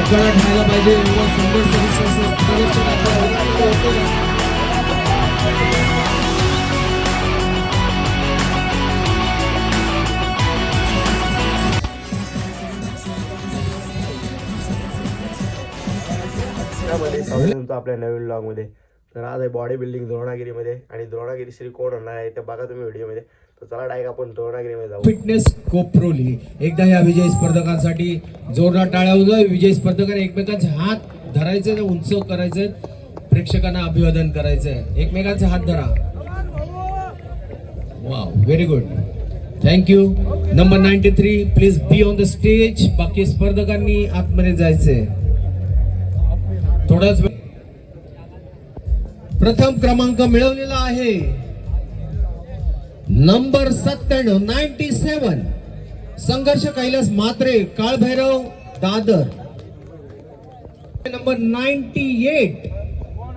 कडकडाट व्हायला पाहिजे एवढं सुंदर प्रदर्शन आपल्या वर्गामध्ये होतं. स्वागत आपल्या नवीन व्लॉगमध्ये. तर आज आहे बॉडी बिल्डिंग द्रोणागिरीमध्ये आणि द्रोणागिरी श्री कोण होणार आहे ते बघा तुम्ही व्हिडिओमध्ये. तर चला डायरेक्ट आपण द्रोणागिरीमध्ये जाऊ. फिटनेस कोप्रोली एकदा या विजयी स्पर्धकांसाठी जोरदार टाळ्या उजवा. विजयी स्पर्धकांनी एकमेकांचे हात धरायचे, उंच करायचे, प्रेक्षकांना अभिवादन करायचंय. एकमेकांचे हात धरा. Wow, very good, thank you. Number 93 please be on the stage. बाकी स्पर्धकांनी आतमध्ये जायचंय. थोडाच प्रथम क्रमांक मिळवलेला आहे number 97 97 Sangharsh Kailas Matre, Kalbhairav, Dadar. Number 98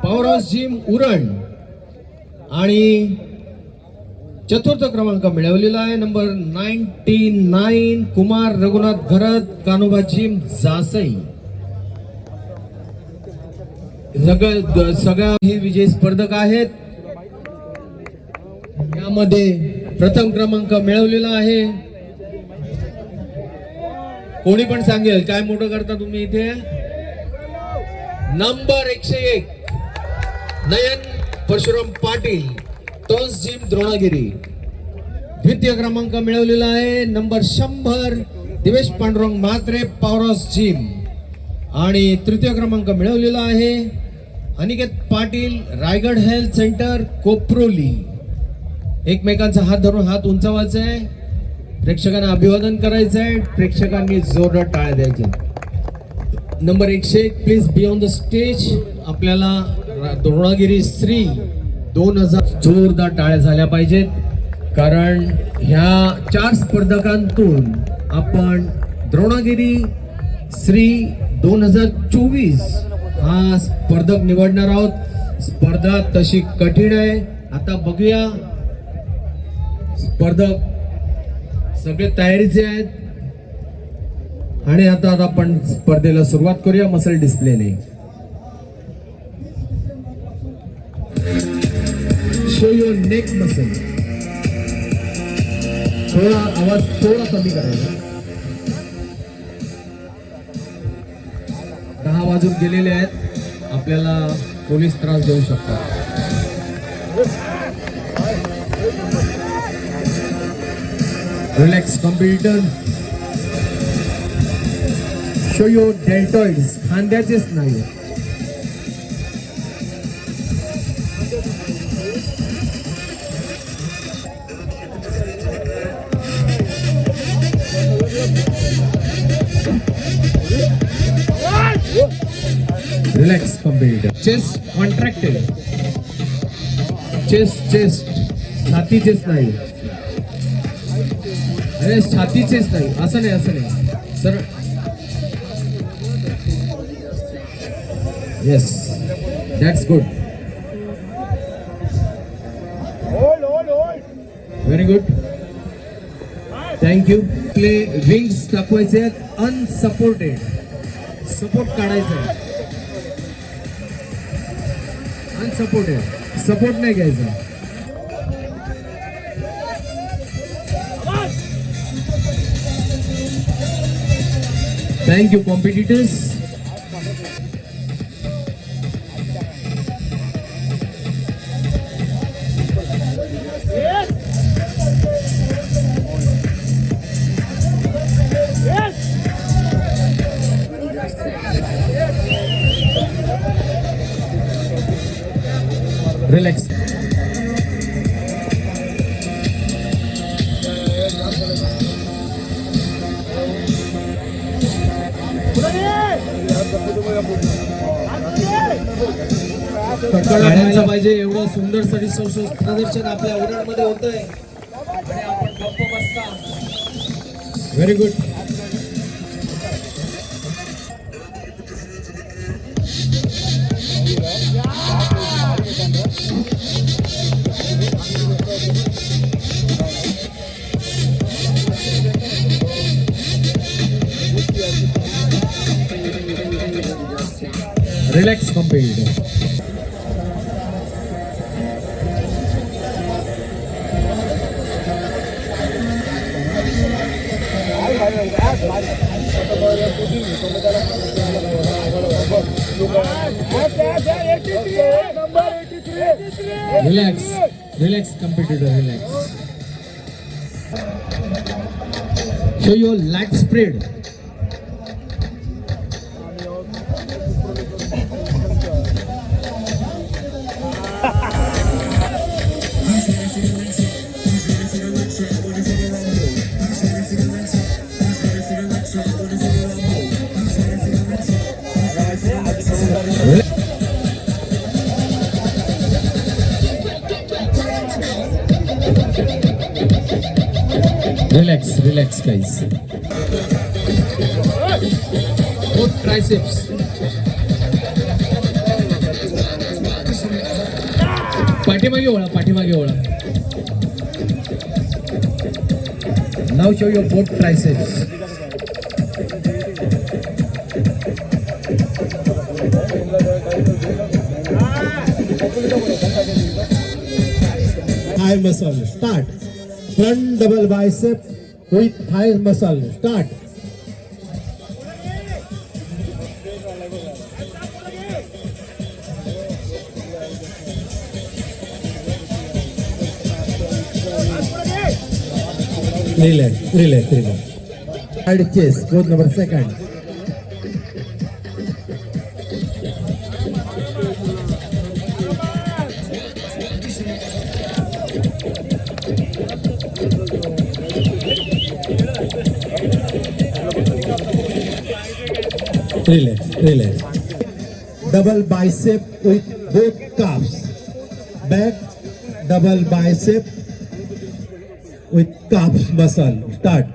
Powerhouse gym, Uran. आणि चतुर्थ क्रमांक मिळवलेला आहे नंबर 99 कुमार रघुनाथ घरत, कान्होबा जिम, जासई. सगळ्या हे विजयी स्पर्धक आहेत. यामध्ये प्रथम क्रमांक मिळवलेला आहे. कोणी पण सांगेल काय मोठं करता तुम्ही इथे. नंबर 101 नयन परशुराम पाटील, टॉन्स जिम, द्रोणागिरी. द्वितीय क्रमांक मिळवलेला आहे नंबर 100 दिवेश पांडुरंग म्हात्रे, पॉवरहाऊस जिम. आणि तृतीय क्रमांक मिळवलेला आहे अनिकेत पाटील, रायगड हेल्थ सेंटर, कोप्रोली. एकमेकांचा हात धरून हात उंचावायचा आहे, प्रेक्षकांना अभिवादन करायचं आहे, प्रेक्षकांनी जोरदार टाळ्या द्यायच्या. Number 101 please be on the stage. आपल्याला द्रोणागिरी श्री 2000 जोरदार टाळ्या झाल्या पाहिजेत, कारण ह्या 4 स्पर्धकांतून आपण द्रोणागिरी श्री 2024 हा स्पर्धक निवडणार आहोत. स्पर्धा तशी कठीण आहे. आता बघूया, स्पर्धक सगळे तयारीचे आहेत आणि आता आपण स्पर्धेला सुरुवात करूया मसल डिस्प्लेने. Show your neck muscle. थोडा आवाज थोडा कमी करायचा. 10 वाजून गेलेले आहेत, आपल्याला पोलीस त्रास देऊ शकतात. Relax competitor. Show your deltoids, खांद्याचेच नाही. Relax competitor. Chest contracted. Chest छातीचेच नाही. अरे छातीचेच नाही, असं नाही sir. Yes, that's good, very good, thank you. Play wings दाखवायचे आहेत अनसपोर्टेड. सपोर्ट काढायचा आहे, अनसपोर्टेड. सपोर्ट नाही घ्यायचा. Thank you competitors. रिलॅक्स. कडकडाट पाहिजे एवढं सुंदर प्रदर्शन आपल्या उरणमध्ये होतंय आणि आपण गप्प बसता. Very good. Relax competitor. Relax competitor, relax. Show your leg spread. Relax guys. Both triceps. पाठीमागे वळा. Now show your both triceps. Thigh muscle. Start. Front double bicep with thigh muscle. Start. Relax. Side chest. Pose number second. Relax. Double bicep with both calves. Back double bicep with calf muscle. Start.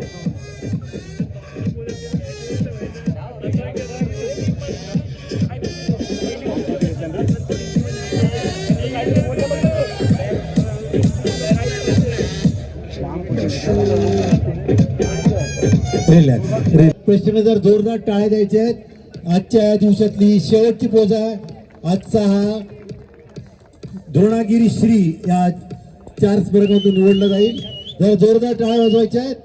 Relax. Question जर जोरदार टाळ्या द्यायचे आहेत. आजच्या या दिवसातली शेवटची pose आहे. आजचा हा द्रोणागिरी श्री या 4 स्पर्धकांतून निवडला जाईल. जर जोरदार टाळ्या वाजवायच्या आहेत.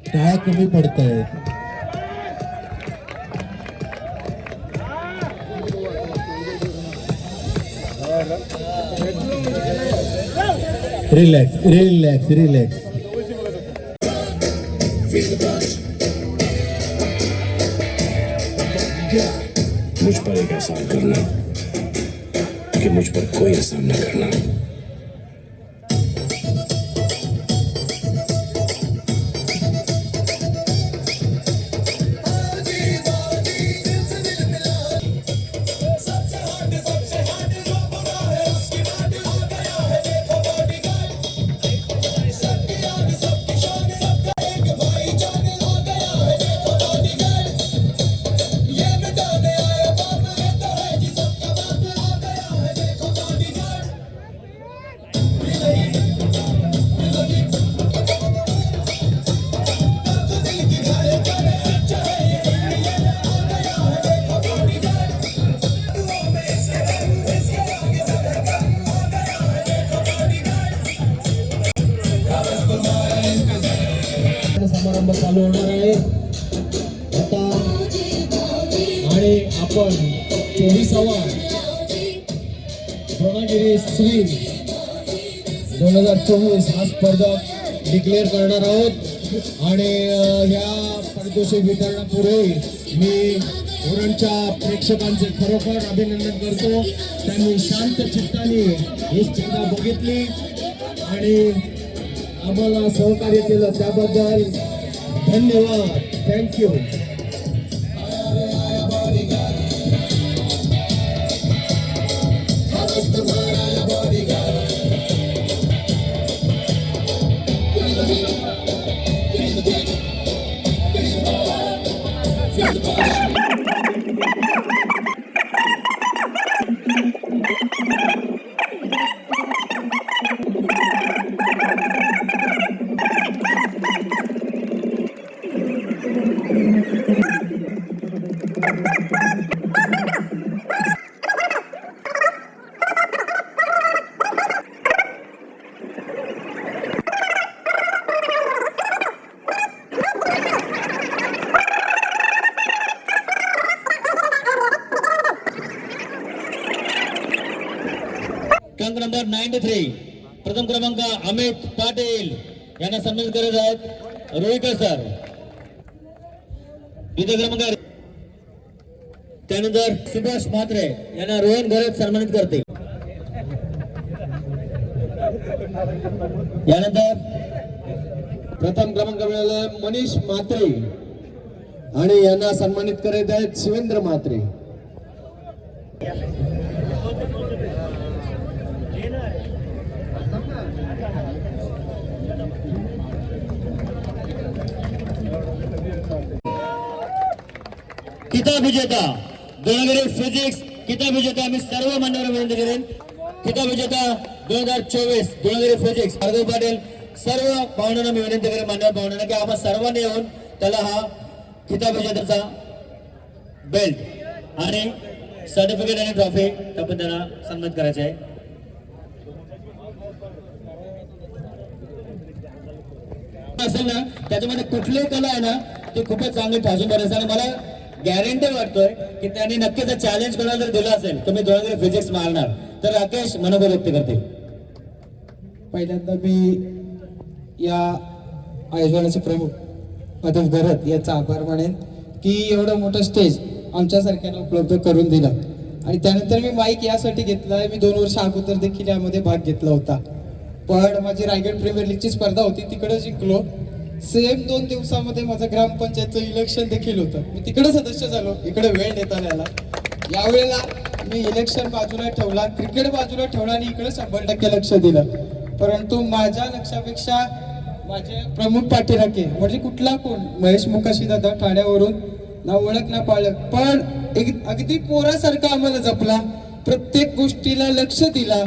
टाळ्या कमी पडत आहेत. रिलॅक्स. मुझ पर एक एहसान करना कि मुझ पर कोई एहसान न करना. समारंभ चालू होणार आहे आता आणि आपण 24वा द्रोणागिरी स्विंग 2024 हा स्पर्धक डिक्लेअर करणार आहोत. आणि ह्या पारितोषिक वितरणापूर्वी मी उरणच्या प्रेक्षकांचे खरोखर अभिनंदन करतो. त्यांनी शांत चित्ताने ही स्पर्धा बघितली आणि आम्हाला सहकार्य केलं त्याबद्दल धन्यवाद. थँक्यू. Thank you. क्रमांक नंबर 93 प्रथम क्रमांक अमित पाटील यांना सन्मानित करत आहेत रोहिकर सर. द्वितीय क्रमांक त्यानंतर सुभाष म्हात्रे यांना रोहन घरत सन्मानित करते. यानंतर प्रथम क्रमांक मिळाला मनीष म्हात्रे आणि यांना सन्मानित करत आहेत शिवेंद्र म्हात्रे. किताब विजेता द्रोणागिरी फिजिक्स किताब विजेता आम्ही सर्व मान्यवर विनंती करेन. किताब विजेता 2024 द्रोणागिरी फिजिक्स भार्गव पाटील. सर्व पाहुण्यांना मी विनंती करेन मान्यवर पाहुण्यांना की आम्हा सर्वांनी येऊन त्याला हा किताब विजेत्याचा बेल्ट आणि सर्टिफिकेट आणि ट्रॉफी आपण त्यांना सन्मानित करायचे आहे. असेल ना त्याच्यामध्ये कुठलीही कला आहे ना ती खूपच चांगली ठासून बरेल आणि मला गॅरंटी वाटतोय की त्यांनी नक्कीच चॅलेंज कोणाला जर दिलं असेल तर मी द्रोणागिरी फिजिक्स मारणार. तर राकेश मनोबल व्यक्त करतील. पहिल्यांदा मी या आयोजनाचे प्रमुख अदब घरत याचा आभार मानेन की एवढं मोठं स्टेज आमच्यासारख्यांना उपलब्ध करून दिलं. आणि त्यानंतर मी माईक यासाठी घेतला आहे, मी 2 वर्ष अगोदर देखील यामध्ये भाग घेतला होता. पण माझी रायगड प्रीमियर लीगची स्पर्धा होती, तिकडे जिंकलो. सेम 2 दिवसामध्ये माझं ग्रामपंचायतचं इलेक्शन देखील होतं. मी तिकडे सदस्य झालो, इकडे वेळ देता आला. यावेळेला मी इलेक्शन बाजूला ठेवला, क्रिकेट बाजूला ठेवला आणि इकडे 100% लक्ष दिलं. परंतु माझ्या लक्षापेक्षा माझे प्रमुख पाठीराखे म्हणजे कुठला कोण महेश मुकाशी दादा ठाण्यावरून ना ओळख ना पाळख, पण अगदी पोरासारखा आम्हाला जपला, प्रत्येक गोष्टीला लक्ष दिला.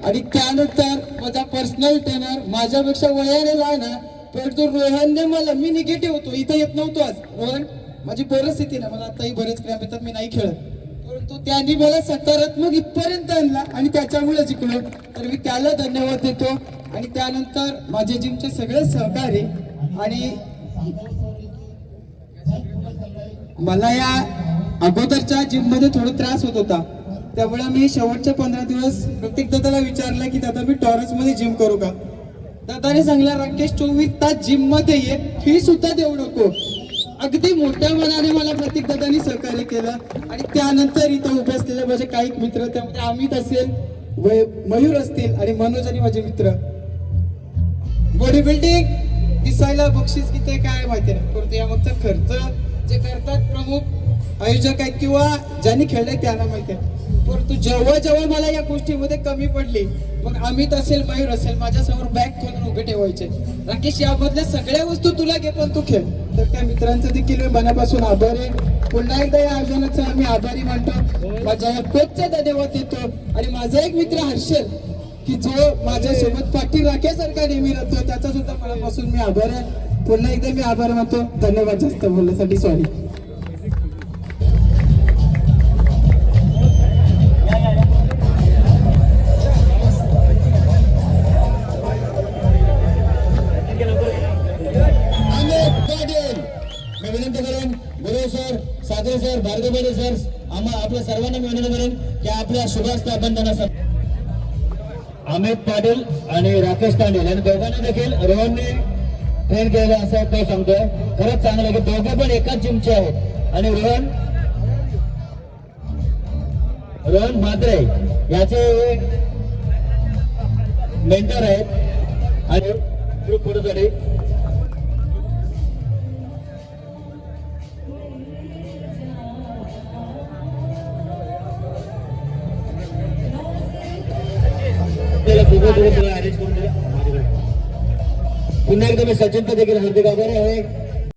आणि त्यानंतर माझा पर्सनल ट्रेनर माझ्यापेक्षा वयाने लहान आहे, परंतु रोहनने मला, मी निगेटिव्ह होतो, इथं येत नव्हतो आज. रोहन माझी परिस्थिती ना, मला आताही बरेच क्रॅम्प येतात, मी नाही खेळत, परंतु त्यांनी मला सकारात्मक इथपर्यंत आणला आणि त्याच्यामुळे जिंकलो. तर मी त्याला धन्यवाद देतो. आणि त्यानंतर माझे जिमचे सगळे सहकारी आणि मला या अगोदरच्या जिम मध्ये थोडा त्रास होत होता, त्यामुळे मी शेवटचे 15 दिवस प्रत्येक दादाला विचारलं की दादा मी टॉरस मध्ये जिम करू का. दादाने सांगला राकेश 24 तास जिम मध्ये ये, फी सुद्धा देऊ नको. अगदी मोठ्या मनाने मला प्रत्येक दादांनी सहकार्य केलं. आणि त्यानंतर इथं उभे असलेले माझे काही मित्र, त्यामध्ये अमित असेल, मयूर असतील आणि मनोज आणि माझे मित्र. बॉडी बिल्डिंग दिसायला बक्षीस किती काय माहिती नाही, परंतु यामागचा खर्च जे करतात प्रमुख आयोजक आहेत किंवा ज्यांनी खेळले त्यांना माहिती आहे. परंतु जेव्हा जेव्हा मला या गोष्टीमध्ये कमी पडली, मग अमित असेल, मयूर असेल, माझ्यासमोर बॅग खोलून उभे ठेवायचे. राकेश यामधल्या सगळ्या वस्तू तुला घे पण तू खेळ. तर त्या मित्रांचं देखील मी मनापासून आभार आहे. पुन्हा एकदा या आयोजनाचा आम्ही आभारी मानतो. माझ्या कोचचा धन्यवाद देतो. आणि माझा एक मित्र हर्षल की जो माझ्यासोबत पाठी राख्यासारखा नेहमी राहतो, त्याचा सुद्धा मनापासून मी आभार आहे. पुन्हा एकदा मी आभार मानतो. धन्यवाद जास्त बोलण्यासाठी, sorry. Sir, Sagare sir, Bhargav Patil sir, आपल्या सर्वांना मी विनंती करेन की आपल्या शुभास्ता बंधनासह अमित पाटील आणि राकेश तांडेल यांनी दोघांना देखील रोहनने ट्रेन केलेलं असं तो सांगतोय. खरंच चांगलं की दोघे पण एकाच जिमचे आहेत. आणि रोहन म्हात्रे याचे मेंटर आहेत आणि ग्रुप फोटोसाठी पुन्हा एकदा मी सचिनचा देखील हार्दिक आभारी आहे.